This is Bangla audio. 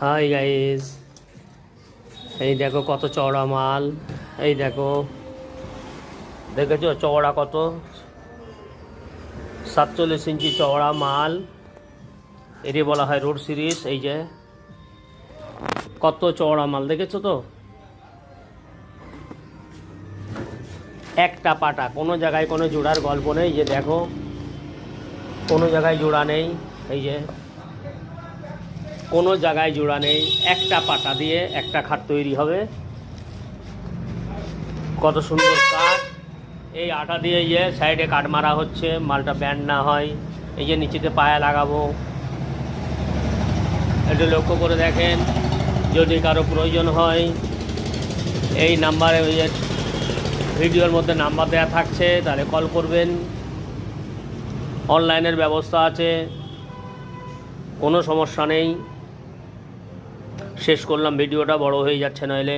হাই গাইস, এই দেখো কত চওড়া মাল। এই দেখো, দেখেছো চওড়া কত? 47 ইঞ্চি চওড়া মাল। এরই বলা হয় রোড সিরিজ। এই যে কত চওড়া মাল, দেখেছো তো? একটা পাটা, কোনো জায়গায় কোনো জোড়ার গল্প নেই। যে দেখো, কোনো জায়গায় জোড়া নেই। এই যে কোনো জায়গায় জোড়া নেই, একটা পাটা দিয়ে একটা খাট তৈরি হবে। কত সুন্দর কাঠ! এই আটা দিয়ে যে সাইডে কাঠ মারা হচ্ছে, মালটা ব্যান্ড না হয়। এই যে নিচেতে পায়া লাগাবো, একটু লক্ষ্য করে দেখেন। যদি কারো প্রয়োজন হয়, এই নাম্বারে, ওই যে ভিডিওর মধ্যে নাম্বার দেওয়া থাকছে, তাহলে কল করবেন। অনলাইনের ব্যবস্থা আছে, কোনো সমস্যা নেই। শেষ করলাম, ভিডিওটা বড় হয়ে যাচ্ছে নইলে।